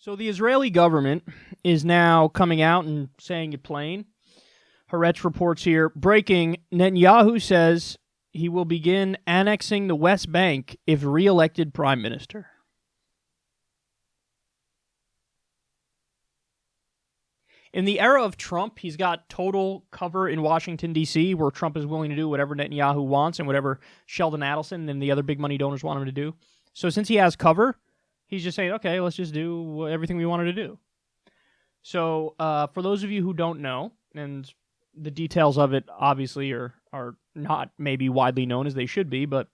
So the Israeli government is now coming out and saying it plain. Haaretz reports here, breaking, Netanyahu says he will begin annexing the West Bank if re-elected prime minister. In the era of Trump, he's got total cover in Washington, D.C., where Trump is willing to do whatever Netanyahu wants and whatever Sheldon Adelson and the other big money donors want him to do. So since he has cover, he's just saying, okay, let's just do everything we wanted to do. So for those of you who don't know, and the details of it obviously are not maybe widely known as they should be, but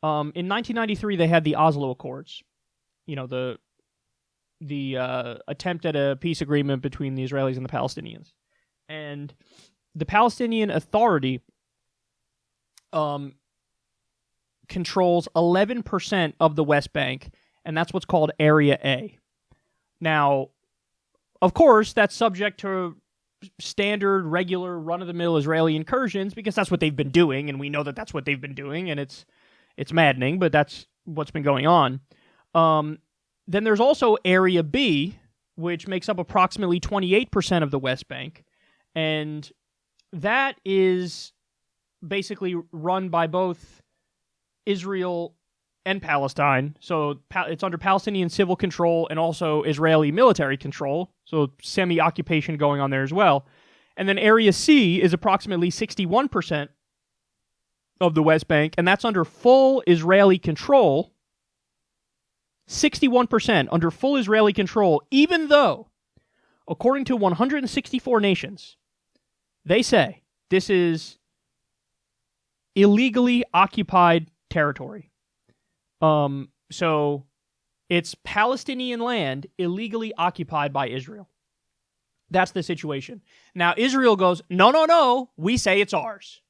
in 1993 they had the Oslo Accords. You know, the attempt at a peace agreement between the Israelis and the Palestinians. And the Palestinian Authority controls 11% of the West Bank, and that's what's called Area A. Now, of course, that's subject to standard, regular, run-of-the-mill Israeli incursions, because that's what they've been doing, and we know that that's what they've been doing, and it's maddening, but that's what's been going on. Then there's also Area B, which makes up approximately 28% of the West Bank, and that is basically run by both Israel and Palestine. So it's under Palestinian civil control and also Israeli military control, so semi-occupation going on there as well. And then Area C is approximately 61% of the West Bank, and that's under full Israeli control. 61% under full Israeli control, even though, according to 164 nations, they say this is illegally occupied territory. So it's Palestinian land illegally occupied by Israel. That's the situation. Now, Israel goes, no, we say it's ours.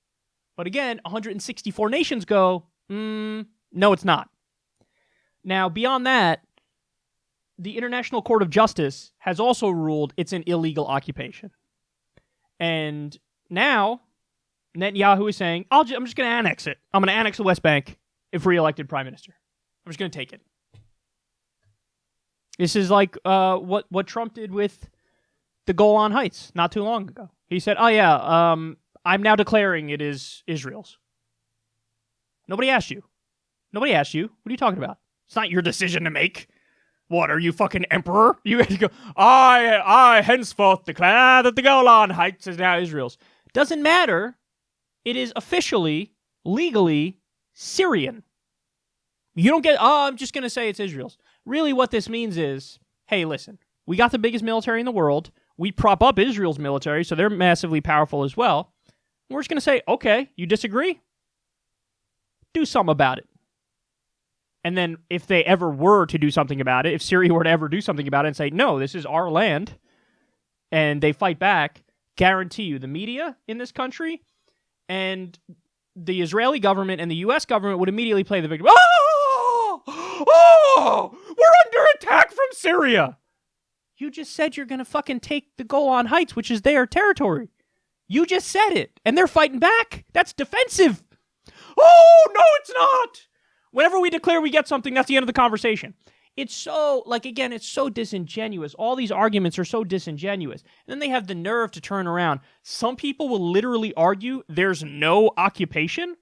But again, 164 nations go, no, it's not. Now, beyond that, the International Court of Justice has also ruled it's an illegal occupation. And now, Netanyahu is saying, I'm just going to annex it. I'm going to annex the West Bank if re-elected prime minister. I'm just going to take it. This is like what Trump did with the Golan Heights not too long ago. He said, I'm now declaring it is Israel's. Nobody asked you. What are you talking about? It's not your decision to make. What, are you fucking emperor? You go, I henceforth declare that the Golan Heights is now Israel's. Doesn't matter. It is officially, legally, Syrian. You don't get, I'm just going to say it's Israel's. Really what this means is, hey, listen, we got the biggest military in the world. We prop up Israel's military, so they're massively powerful as well. We're just going to say, okay, you disagree? Do something about it. And then if they ever were to do something about it, if Syria were to ever do something about it and say, no, this is our land, and they fight back, guarantee you the media in this country and the Israeli government and the U.S. government would immediately play the victim. Oh, we're under attack from Syria. You just said you're going to fucking take the Golan Heights, which is their territory. You just said it, and they're fighting back. That's defensive. Oh, no, it's not. Whenever we declare we get something, that's the end of the conversation. It's so, again, it's so disingenuous. All these arguments are so disingenuous. And then they have the nerve to turn around. Some people will literally argue there's no occupation.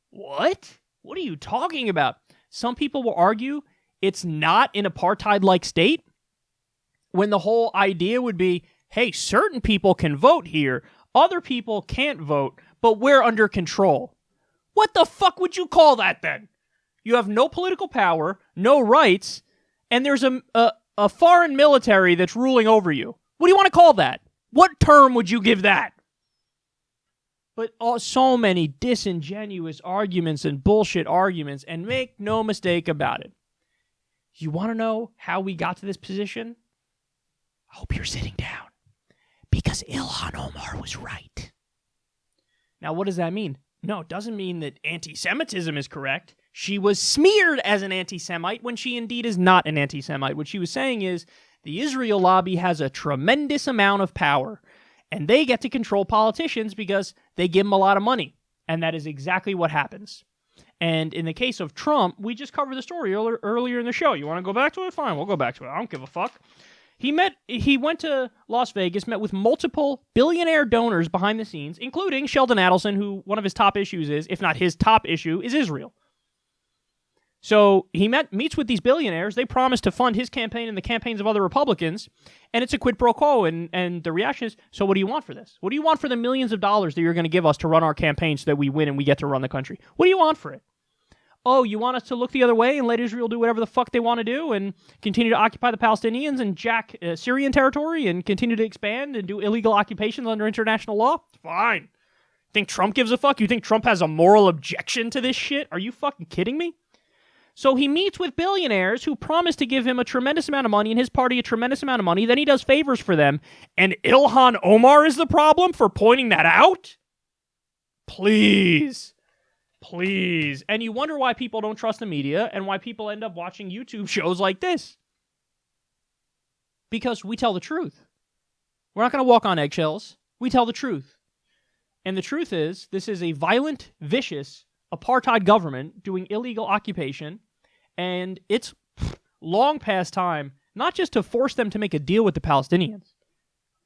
What? What are you talking about? Some people will argue it's not an apartheid-like state, when the whole idea would be, hey, certain people can vote here, other people can't vote, but we're under control. What the fuck would you call that then? You have no political power, no rights, and there's a foreign military that's ruling over you. What do you want to call that? What term would you give that? But so many disingenuous arguments and bullshit arguments, and make no mistake about it. You want to know how we got to this position? I hope you're sitting down. Because Ilhan Omar was right. Now, what does that mean? No, it doesn't mean that anti-Semitism is correct. She was smeared as an anti-Semite when she indeed is not an anti-Semite. What she was saying is the Israel lobby has a tremendous amount of power, and they get to control politicians because they give them a lot of money. And that is exactly what happens. And in the case of Trump, we just covered the story earlier in the show. You want to go back to it? Fine, we'll go back to it. I don't give a fuck. He went to Las Vegas, met with multiple billionaire donors behind the scenes, including Sheldon Adelson, who one of his top issues is, if not his top issue, is Israel. So he meets with these billionaires. They promise to fund his campaign and the campaigns of other Republicans, and it's a quid pro quo. And the reaction is, so what do you want for this? What do you want for the millions of dollars that you're going to give us to run our campaign so that we win and we get to run the country? What do you want for it? Oh, you want us to look the other way and let Israel do whatever the fuck they want to do and continue to occupy the Palestinians and jack Syrian territory and continue to expand and do illegal occupations under international law? Fine. Think Trump gives a fuck? You think Trump has a moral objection to this shit? Are you fucking kidding me? So he meets with billionaires who promise to give him a tremendous amount of money and his party a tremendous amount of money. Then he does favors for them. And Ilhan Omar is the problem for pointing that out? Please. Please. And you wonder why people don't trust the media and why people end up watching YouTube shows like this. Because we tell the truth. We're not going to walk on eggshells. We tell the truth. And the truth is, this is a violent, vicious apartheid government doing illegal occupation, and it's long past time not just to force them to make a deal with the Palestinians.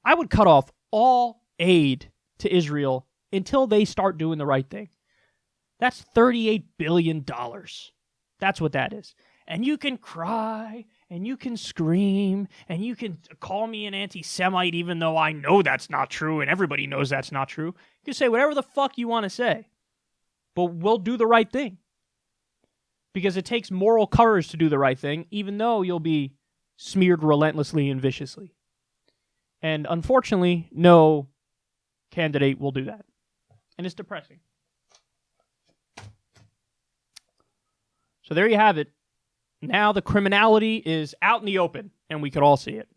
I would cut off all aid to Israel until they start doing the right thing. That's $38 billion. That's what that is. And you can cry, and you can scream, and you can call me an anti-Semite even though I know that's not true, and everybody knows that's not true. You can say whatever the fuck you want to say. But we'll do the right thing. Because it takes moral courage to do the right thing, even though you'll be smeared relentlessly and viciously. And unfortunately, no candidate will do that. And it's depressing. So there you have it. Now the criminality is out in the open, and we could all see it.